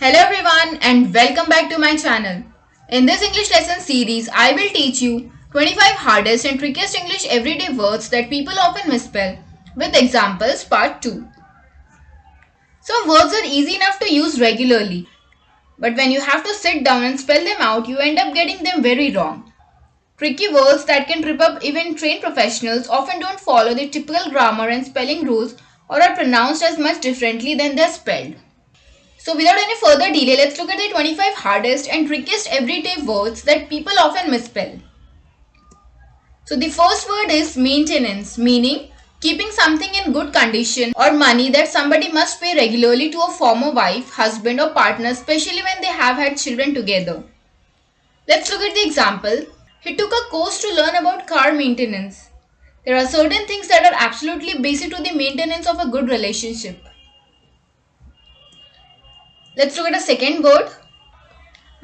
Hello everyone and welcome back to my channel. In this English lesson series, I will teach you 25 hardest and trickiest English everyday words that people often misspell with examples part 2. Some words are easy enough to use regularly, but when you have to sit down and spell them out, you end up getting them very wrong. Tricky words that can trip up even trained professionals often don't follow the typical grammar and spelling rules or are pronounced as much differently than they're spelled. So without any further delay, let's look at the 25 hardest and trickiest everyday words that people often misspell. So the first word is maintenance, meaning keeping something in good condition or money that somebody must pay regularly to a former wife, husband or partner, especially when they have had children together. Let's look at the example. He took a course to learn about car maintenance. There are certain things that are absolutely basic to the maintenance of a good relationship. Let's look at a second word,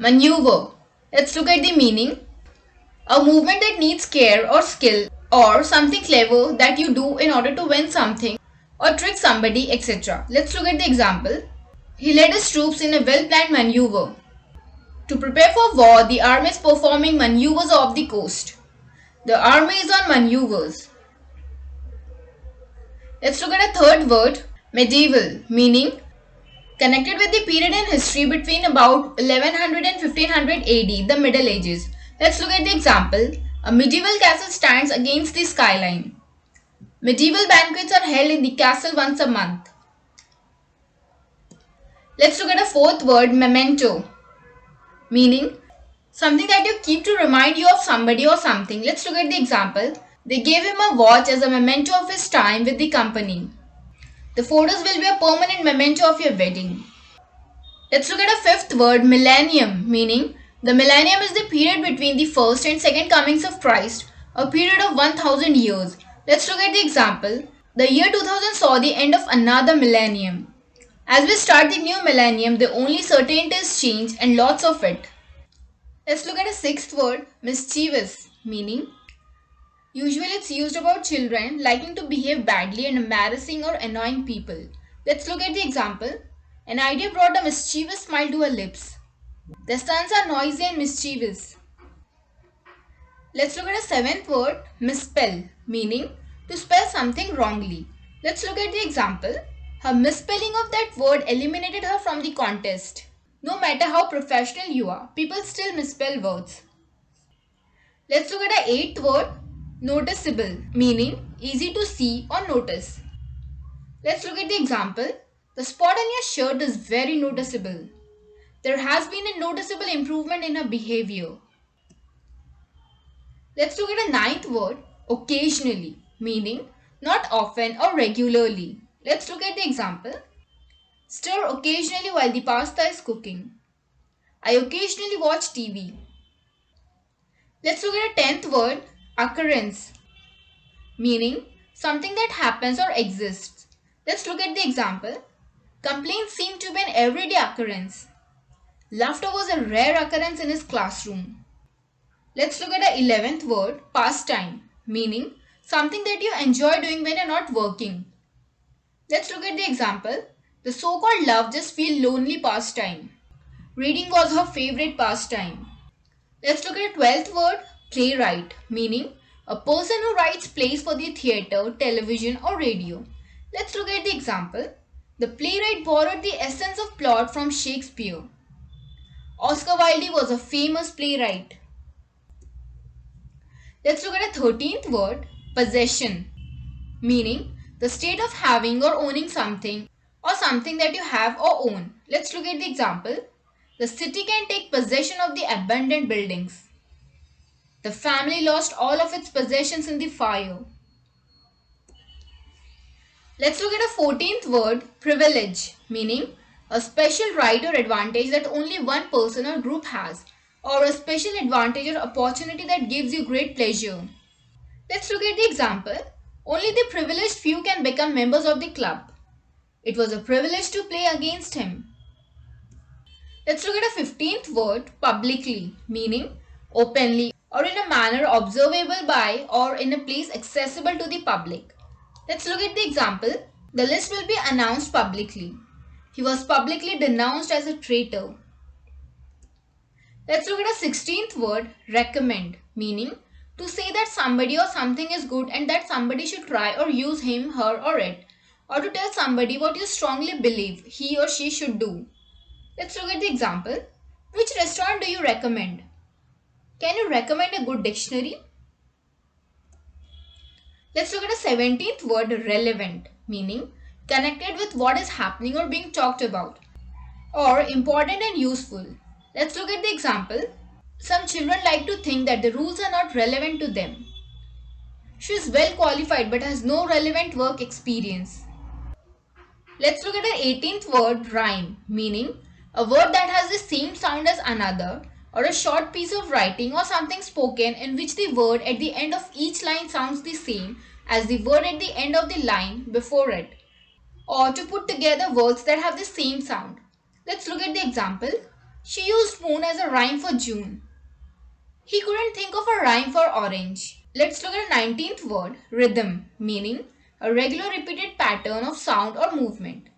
maneuver. Let's look at the meaning. A movement that needs care or skill or something clever that you do in order to win something or trick somebody, etc. Let's look at the example. He led his troops in a well-planned maneuver. To prepare for war, the army is performing maneuvers off the coast. The army is on maneuvers. Let's look at a third word, medieval, meaning connected with the period in history between about 1100 and 1500 AD, the Middle Ages. Let's look at the example. A medieval castle stands against the skyline. Medieval banquets are held in the castle once a month. Let's look at a fourth word, memento, meaning something that you keep to remind you of somebody or something. Let's look at the example. They gave him a watch as a memento of his time with the company. The photos will be a permanent memento of your wedding. Let's look at a fifth word, millennium, meaning the millennium is the period between the first and second comings of Christ, a period of 1000 years. Let's look at the example. The year 2000 saw the end of another millennium. As we start the new millennium, the only certainty is change and lots of it. Let's look at a sixth word, mischievous, meaning usually it's used about children liking to behave badly and embarrassing or annoying people. Let's look at the example. An idea brought a mischievous smile to her lips. The sons are noisy and mischievous. Let's look at a seventh word, misspell, meaning to spell something wrongly. Let's look at the example. Her misspelling of that word eliminated her from the contest. No matter how professional you are, people still misspell words. Let's look at the eighth word, noticeable, meaning easy to see or notice. Let's look at the example. The spot on your shirt is very noticeable. There has been a noticeable improvement in her behavior. Let's look at a ninth word, occasionally, meaning not often or regularly. Let's look at the example. Stir occasionally while the pasta is cooking. I occasionally watch TV. Let's look at a tenth word, occurrence, meaning something that happens or exists. Let's look at the example. Complaints seem to be an everyday occurrence. Laughter was a rare occurrence in his classroom. Let's look at the 11th word, pastime, meaning something that you enjoy doing when you're not working. Let's look at the example. The so-called love just feel lonely pastime. Reading was her favorite pastime. Let's look at the 12th word, playwright, meaning a person who writes plays for the theatre, television or radio. Let's look at the example. The playwright borrowed the essence of plot from Shakespeare. Oscar Wilde was a famous playwright. Let's look at the 13th word, possession, meaning the state of having or owning something or something that you have or own. Let's look at the example. The city can take possession of the abandoned buildings. The family lost all of its possessions in the fire. Let's look at a 14th word, privilege, meaning a special right or advantage that only one person or group has, or a special advantage or opportunity that gives you great pleasure. Let's look at the example. Only the privileged few can become members of the club. It was a privilege to play against him. Let's look at a 15th word, publicly, meaning openly or in a manner observable by or in a place accessible to the public. Let's look at the example. The list will be announced publicly. He was publicly denounced as a traitor. Let's look at a 16th word, recommend, meaning to say that somebody or something is good and that somebody should try or use him, her or it, or to tell somebody what you strongly believe he or she should do. Let's look at the example. Which restaurant do you recommend? Can you recommend a good dictionary? Let's look at a 17th word, relevant, meaning connected with what is happening or being talked about, or important and useful. Let's look at the example. Some children like to think that the rules are not relevant to them. She is well qualified but has no relevant work experience. Let's look at the 18th word, rhyme, meaning a word that has the same sound as another, or a short piece of writing or something spoken in which the word at the end of each line sounds the same as the word at the end of the line before it, or to put together words that have the same sound. Let's look at the example. She used moon as a rhyme for June. He couldn't think of a rhyme for orange. Let's look at the 19th word, rhythm, meaning a regular repeated pattern of sound or movement.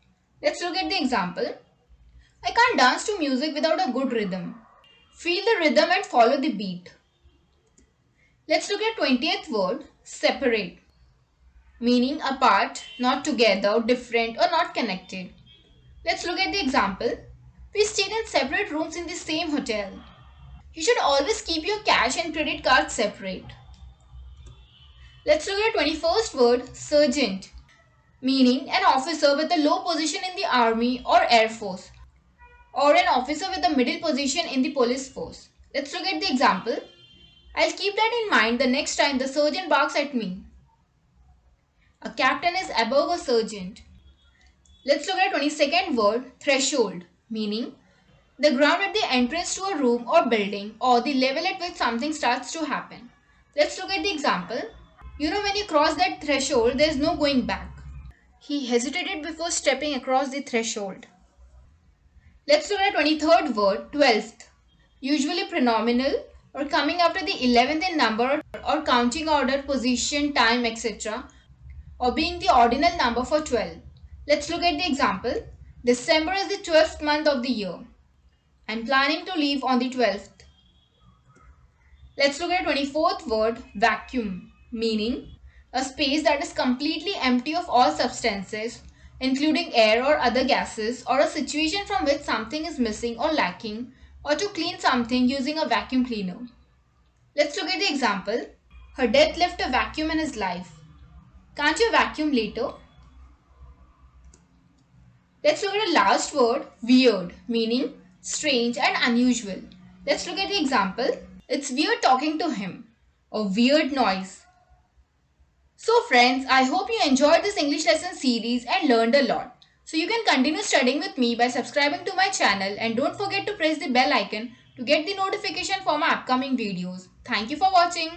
Let's look at the example. I can't dance to music without a good rhythm. Feel the rhythm and follow the beat. Let's look at 20th word, separate, meaning apart, not together, different or not connected. Let's look at the example. We stayed in separate rooms in the same hotel. You should always keep your cash and credit cards separate. Let's look at 21st word, sergeant, meaning an officer with a low position in the army or air force, or an officer with a middle position in the police force. Let's look at the example. I'll keep that in mind the next time the sergeant barks at me. A captain is above a sergeant. Let's look at 22nd word, threshold, meaning the ground at the entrance to a room or building, or the level at which something starts to happen. Let's look at the example. You know, when you cross that threshold, there is no going back. He hesitated before stepping across the threshold. Let's look at 23rd word, 12th, usually prenominal or coming after the 11th in number or counting order, position, time, etc., or being the ordinal number for 12. Let's look at the example. December is the 12th month of the year. I'm planning to leave on the 12th. Let's look at 24th word, vacuum, meaning a space that is completely empty of all substances, including air or other gases, or a situation from which something is missing or lacking, or to clean something using a vacuum cleaner. Let's look at the example. Her death left a vacuum in his life. Can't you vacuum later? Let's look at the last word, weird, meaning strange and unusual. Let's look at the example. It's weird talking to him. A weird noise. So friends, I hope you enjoyed this English lesson series and learned a lot. So you can continue studying with me by subscribing to my channel and don't forget to press the bell icon to get the notification for my upcoming videos. Thank you for watching.